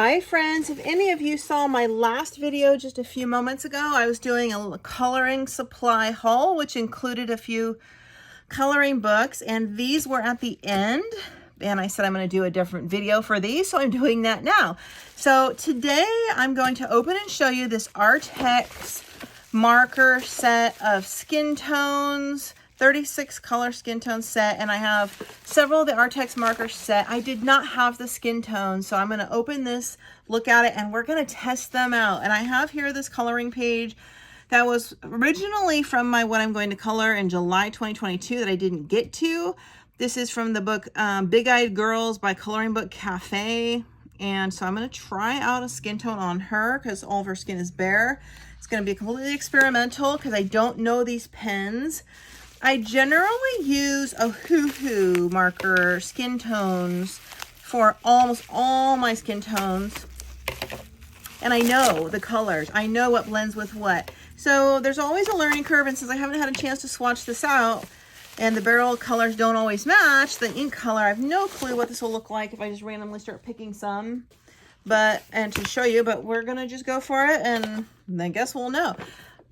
Hi friends, if any of you saw my last video just a few moments ago, I was doing a little coloring supply haul, which included a few coloring books, and these were at the end. And I said I'm going to do a different video for these, so I'm doing that now. So today I'm going to open and show you this Arrtx marker set of skin tones, 36 color skin tone set, and I have several of the Arrtx markers set. I did not have the skin tone, so I'm going to open this, look at it, and we're going to test them out. And I have here this coloring page that was originally from my what I'm going to color in July 2022 that I didn't get to. This is from the book Big Eyed Girls by Coloring Book Cafe. And so I'm going to try out a skin tone on her because all of her skin is bare. It's going to be completely experimental because I don't know these pens. I generally use a Hoo marker skin tones for almost all my skin tones. And I know the colors. I know what blends with what. So there's always a learning curve, and since I haven't had a chance to swatch this out, and the barrel colors don't always match the ink color, I have no clue what this will look like if I just randomly start picking some. And to show you, but we're gonna just go for it, and I guess we'll know.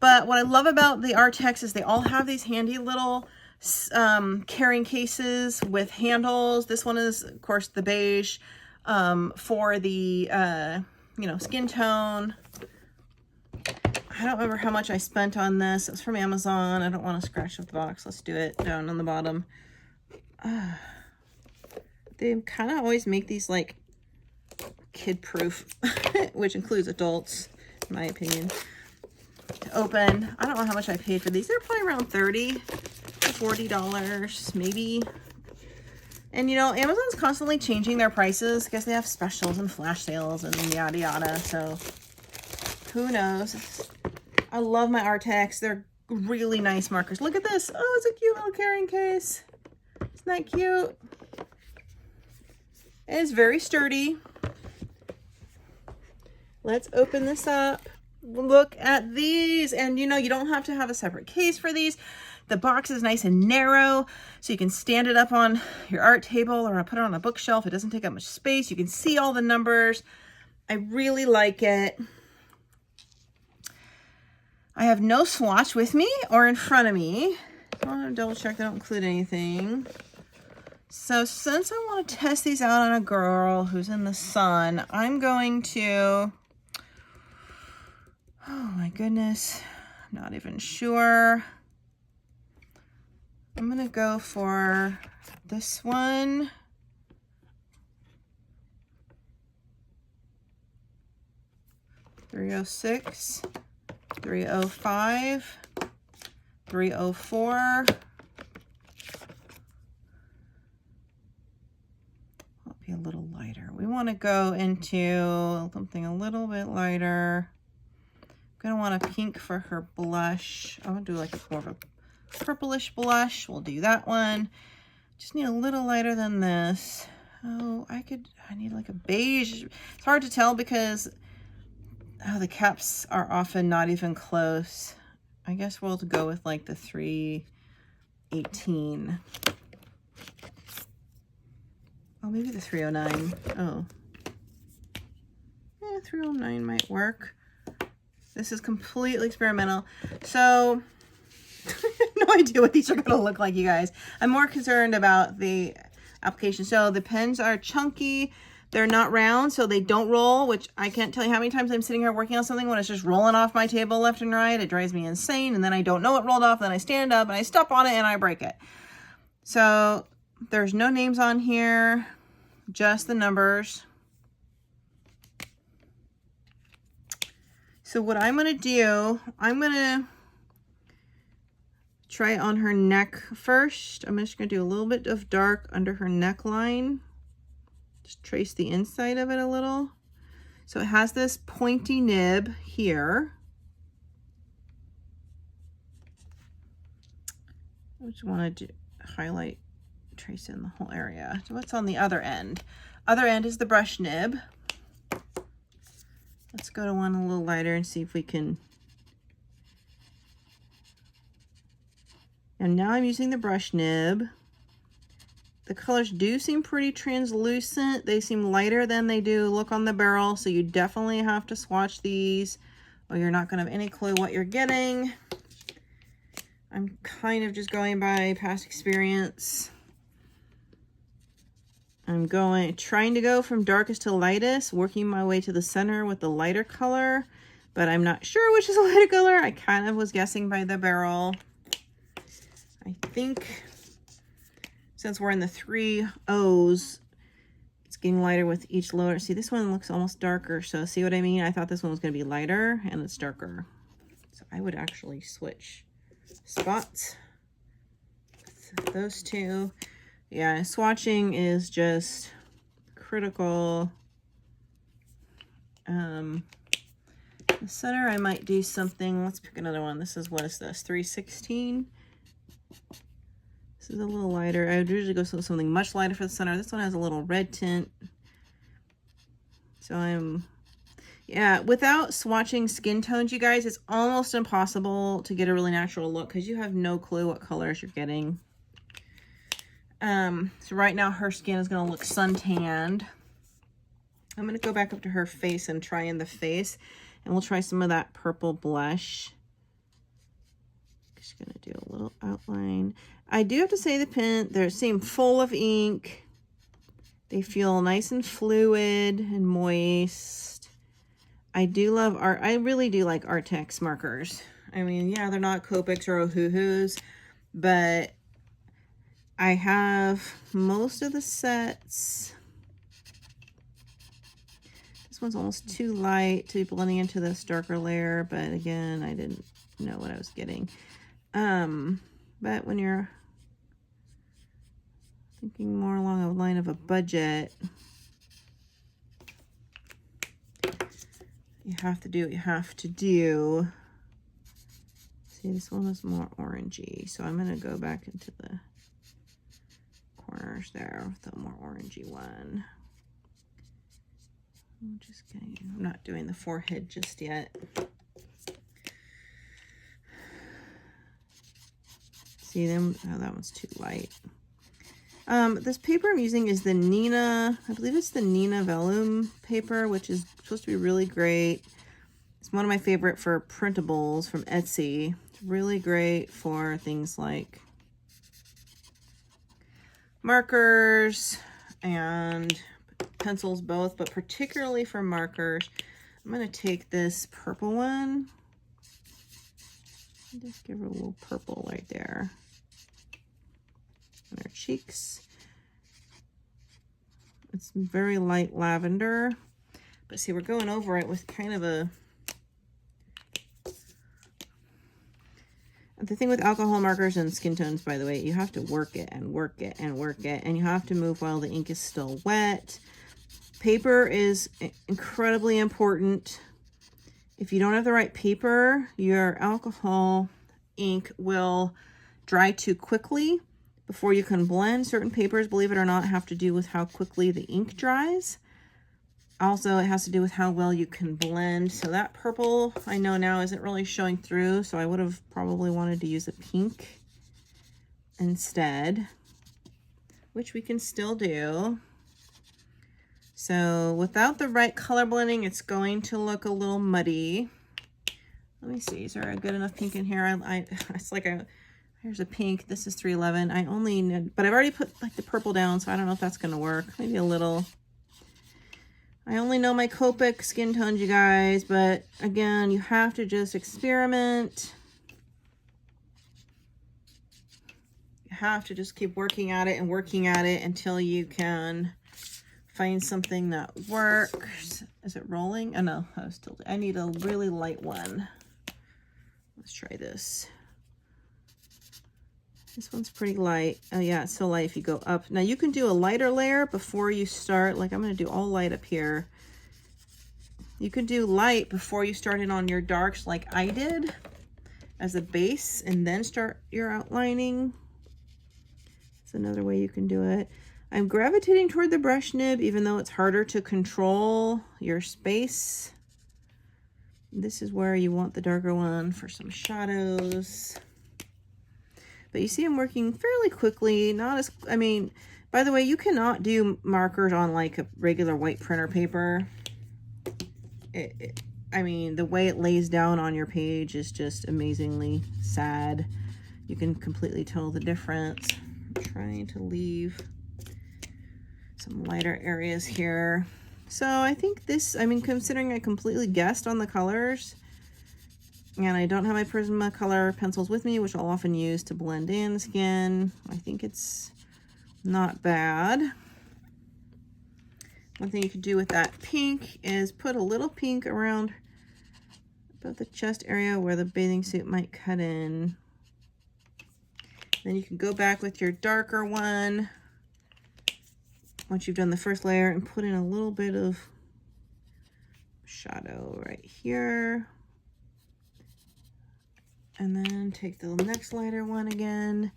But what I love about the Arrtx is they all have these handy little carrying cases with handles. This one is, of course, the beige for the, skin tone. I don't remember how much I spent on this. It was from Amazon. I don't want to scratch up the box. Let's do it down on the bottom. They kind of always make these like kid-proof, which includes adults, in my opinion. To open, I don't know how much I paid for these. They're probably around $30 to $40, maybe. And Amazon's constantly changing their prices because they have specials and flash sales and yada yada. So who knows? I love my Arrtx. They're really nice markers. Look at this. Oh, it's a cute little carrying case. Isn't that cute? It is very sturdy. Let's open this up. Look at these, and you don't have to have a separate case for these. The box is nice and narrow, so you can stand it up on your art table or put it on a bookshelf. It doesn't take up much space. You can see all the numbers. I really like it. I have no swatch with me or in front of me. I want to double check they don't include anything. So since I want to test these out on a girl who's in the sun, I'm going to... Oh my goodness, not even sure. I'm gonna go for this one. .306, 305, 304. I'll be a little lighter. We want to go into something a little bit lighter. Gonna want a pink for her blush. I'm gonna do like more of a purplish blush. We'll do that one. Just need a little lighter than this. Oh, I need like a beige. It's hard to tell because the caps are often not even close. I guess we'll go with like the 318. Oh, maybe the 309. Oh. Yeah, 309 might work. This is completely experimental. So, no idea what these are going to look like, you guys. I'm more concerned about the application. So the pens are chunky. They're not round, so they don't roll, which I can't tell you how many times I'm sitting here working on something when it's just rolling off my table left and right. It drives me insane, and then I don't know it rolled off, then I stand up and I step on it and I break it. So there's no names on here, just the numbers. So what I'm going to do, I'm going to try on her neck first. I'm just going to do a little bit of dark under her neckline. Just trace the inside of it a little. So it has this pointy nib here. I just want to highlight, trace in the whole area. So what's on the other end? Other end is the brush nib. Let's go to one a little lighter and see if we can. And now I'm using the brush nib. the colors do seem pretty translucent. They seem lighter than they do look on the barrel, so you definitely have to swatch these or you're not gonna have any clue what you're getting. I'm kind of just going by past experience. I'm trying to go from darkest to lightest, working my way to the center with the lighter color, but I'm not sure which is a lighter color. I kind of was guessing by the barrel. I think since we're in the 3 O's, it's getting lighter with each loader. See, this one looks almost darker, so see what I mean? I thought this one was gonna be lighter and it's darker. So I would actually switch spots with those two. Yeah, swatching is just critical. The center, I might do something. Let's pick another one. This is, what is this? 316. This is a little lighter. I would usually go with something much lighter for the center. This one has a little red tint. So yeah, without swatching skin tones, you guys, it's almost impossible to get a really natural look because you have no clue what colors you're getting. So right now her skin is going to look suntanned. I'm going to go back up to her face and try in the face, and we'll try some of that purple blush. Just going to do a little outline. I do have to say the pen, they seem full of ink. They feel nice and fluid and moist. I do love I really do like Arrtx markers. I mean, yeah, they're not Copics or Ohuhus, but I have most of the sets. This one's almost too light to be blending into this darker layer, but again, I didn't know what I was getting. But when you're thinking more along the line of a budget, you have to do what you have to do. See, this one is more orangey, so I'm going to go back into the corners there with the more orangey one. I'm just kidding. I'm not doing the forehead just yet. See them? Oh, that one's too light. This paper I'm using is the Nina, I believe it's the Nina Vellum paper, which is supposed to be really great. It's one of my favorite for printables from Etsy. It's really great for things like markers and pencils both, but particularly for markers. I'm going to take this purple one. Just give her a little purple right there on her cheeks. It's very light lavender, but see, we're going over it with kind of a... The thing with alcohol markers and skin tones, by the way, you have to work it and work it and work it, and you have to move while the ink is still wet. Paper is incredibly important. If you don't have the right paper, your alcohol ink will dry too quickly before you can blend. Certain papers, believe it or not, have to do with how quickly the ink dries. Also, it has to do with how well you can blend. So that purple, I know now, isn't really showing through, so I would have probably wanted to use a pink instead, which we can still do. So without the right color blending, it's going to look a little muddy. Let me see, is there a good enough pink in here? It's like here's a pink. This is 311. I only need, but I've already put like the purple down, so I don't know if that's going to work. Maybe a little. I only know my Copic skin tones, you guys, but again, you have to just experiment. You have to just keep working at it and working at it until you can find something that works. Is it rolling? Oh no, I need a really light one. Let's try this. This one's pretty light. Oh yeah, it's so light if you go up. Now you can do a lighter layer before you start. Like I'm going to do all light up here. You can do light before you start it on your darks like I did as a base and then start your outlining. That's another way you can do it. I'm gravitating toward the brush nib even though it's harder to control your space. This is where you want the darker one for some shadows. But you see I'm working fairly quickly, not as, I mean, by the way, you cannot do markers on like a regular white printer paper. I mean, the way it lays down on your page is just amazingly sad. You can completely tell the difference. I'm trying to leave some lighter areas here. So I think this, I mean, considering I completely guessed on the colors, and I don't have my Prismacolor pencils with me, which I'll often use to blend in the skin, I think it's not bad. One thing you could do with that pink is put a little pink around about the chest area where the bathing suit might cut in. Then you can go back with your darker one once you've done the first layer and put in a little bit of shadow right here. And then take the next lighter one again.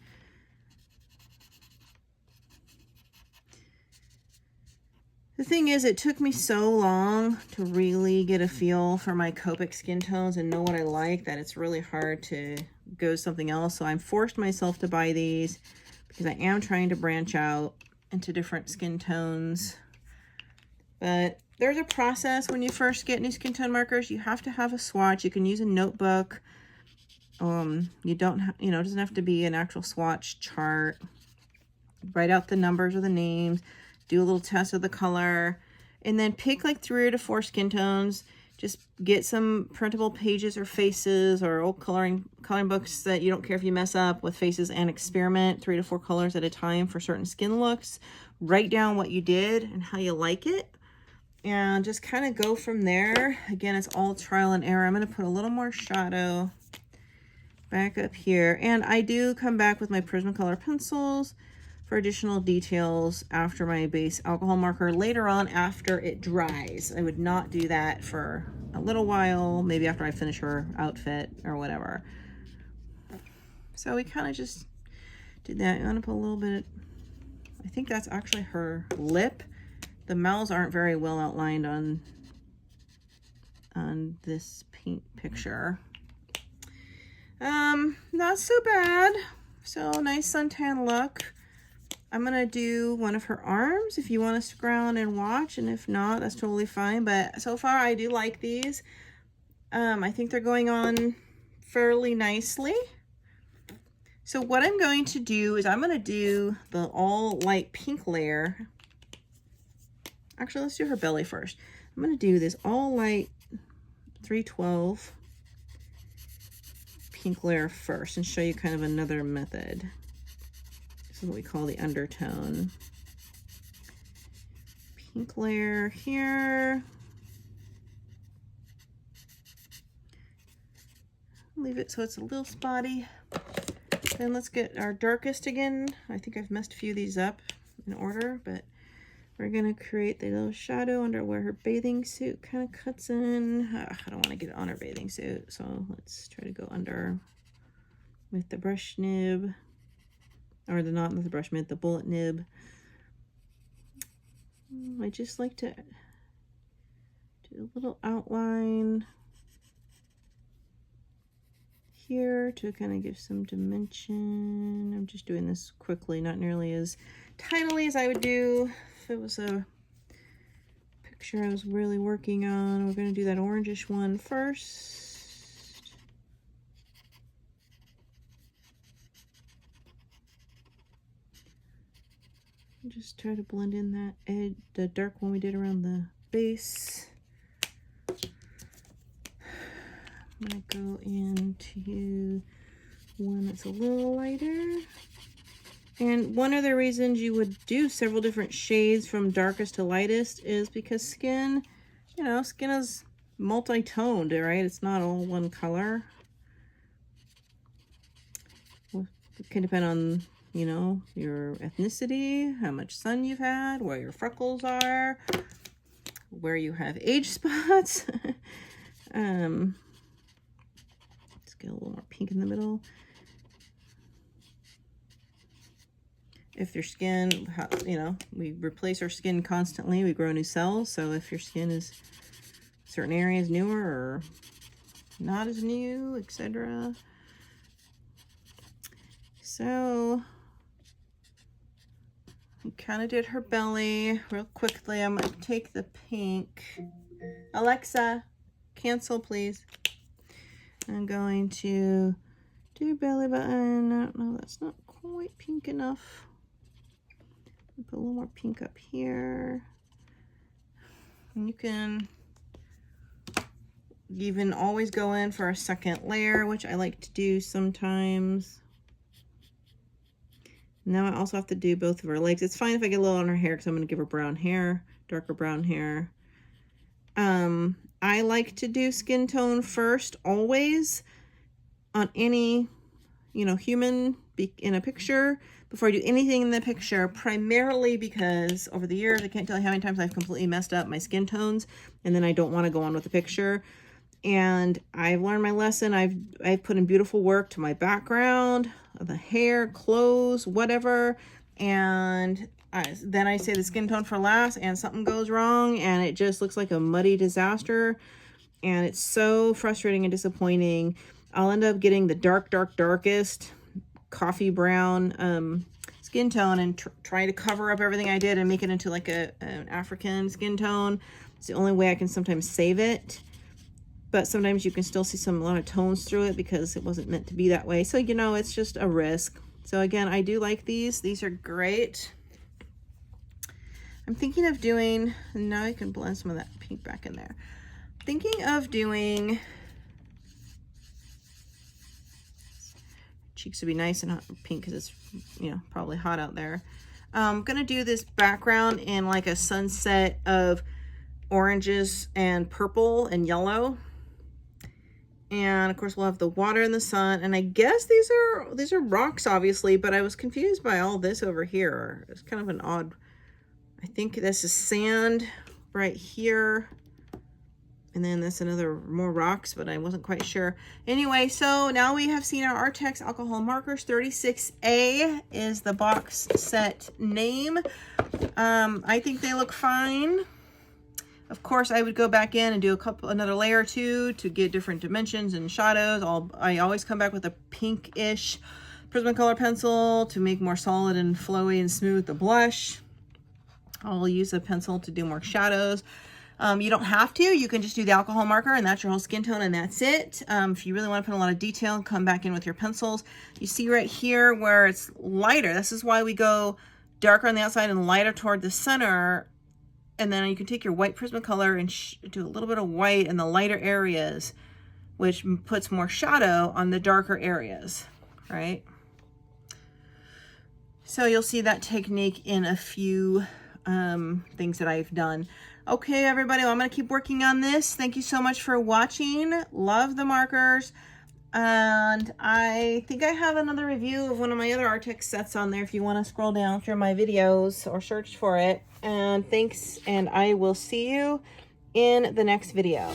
The thing is, it took me so long to really get a feel for my Copic skin tones and know what I like that it's really hard to go something else. So I'm forced myself to buy these because I am trying to branch out into different skin tones. But there's a process when you first get new skin tone markers. You have to have a swatch. You can use a notebook. You don't, you know, it doesn't have to be an actual swatch chart. Write out the numbers or the names. Do a little test of the color, and then pick like 3 to 4 skin tones. Just get some printable pages or faces or old coloring books that you don't care if you mess up with faces, and experiment 3 to 4 colors at a time for certain skin looks. Write down what you did and how you like it, and just kind of go from there. Again, it's all trial and error. I'm going to put a little more shadow back up here, and I do come back with my Prismacolor pencils for additional details after my base alcohol marker later on after it dries. I would not do that for a little while, maybe after I finish her outfit or whatever. So we kind of just did that. I'm gonna put a little bit, I think that's actually her lip. The mouths aren't very well outlined on this paint picture. Not so bad. So nice suntan look. I'm gonna do one of her arms if you want to stick around and watch, and if not, that's totally fine. But so far I do like these. I think they're going on fairly nicely. So what I'm going to do is I'm gonna do the all light pink layer. Actually, let's do her belly first. I'm gonna do this all light 312 pink layer first and show you kind of another method. This is what we call the undertone. Pink layer here. Leave it so it's a little spotty. Then let's get our darkest again. I think I've messed a few of these up in order, but we're gonna create the little shadow under where her bathing suit kind of cuts in. I don't want to get it on her bathing suit, so let's try to go under with the brush nib. Or not the brush nib, the bullet nib. I just like to do a little outline here to kind of give some dimension. I'm just doing this quickly, not nearly as tidily as I would do if it was a picture I was really working on. We're going to do that orangish one first. Just try to blend in that edge, the dark one we did around the base. I'm gonna go into one that's a little lighter. And one of the reasons you would do several different shades from darkest to lightest is because skin, you know, skin is multi-toned, right? It's not all one color. Well, it can depend on, you know, your ethnicity, how much sun you've had, where your freckles are, where you have age spots. Let's get a little more pink in the middle. If your skin, you know, we replace our skin constantly, we grow new cells. So if your skin is certain areas newer or not as new, etc. So I kind of did her belly real quickly. I'm going to take the pink. Alexa, cancel please. I'm going to do belly button. I don't know, that's not quite pink enough. Put a little more pink up here. And you can even always go in for a second layer, which I like to do sometimes. Now I also have to do both of her legs. It's fine if I get a little on her hair because I'm going to give her brown hair, darker brown hair. I like to do skin tone first, always, on any, you know, human in a picture before I do anything in the picture, primarily because over the years, I can't tell you how many times I've completely messed up my skin tones and then I don't want to go on with the picture. And I've learned my lesson. I've put in beautiful work to my background, the hair, clothes, whatever. And then I say the skin tone for last and something goes wrong and it just looks like a muddy disaster. And it's so frustrating and disappointing. I'll end up getting the darkest coffee brown skin tone and try to cover up everything I did and make it into like an African skin tone. It's the only way I can sometimes save it. But sometimes you can still see a lot of tones through it because it wasn't meant to be that way. So, you know, it's just a risk. So again, I do like these. These are great. I'm thinking of doing, now I can blend some of that pink back in there. Thinking of doing, cheeks would be nice and hot pink because it's, you know, probably hot out there. I'm going to do this background in like a sunset of oranges and purple and yellow. And of course we'll have the water and the sun. And I guess these are rocks obviously, but I was confused by all this over here. It's kind of an odd, I think this is sand right here. And then that's another more rocks, but I wasn't quite sure. Anyway, so now we have seen our Arrtx alcohol markers. 36A is the box set name. I think they look fine. Of course, I would go back in and do another layer or two to get different dimensions and shadows. I always come back with a pinkish Prismacolor pencil to make more solid and flowy and smooth the blush. I'll use a pencil to do more shadows. You don't have to. You can just do the alcohol marker and that's your whole skin tone and that's it. If you really want to put a lot of detail, come back in with your pencils. You see right here where it's lighter. This is why we go darker on the outside and lighter toward the center. And then you can take your white Prismacolor and do a little bit of white in the lighter areas, which puts more shadow on the darker areas, right? So you'll see that technique in a few things that I've done. Okay, everybody, well, I'm going to keep working on this. Thank you so much for watching. Love the markers. And I think I have another review of one of my other Arrtx sets on there if you want to scroll down through my videos or search for it. And thanks, and I will see you in the next video.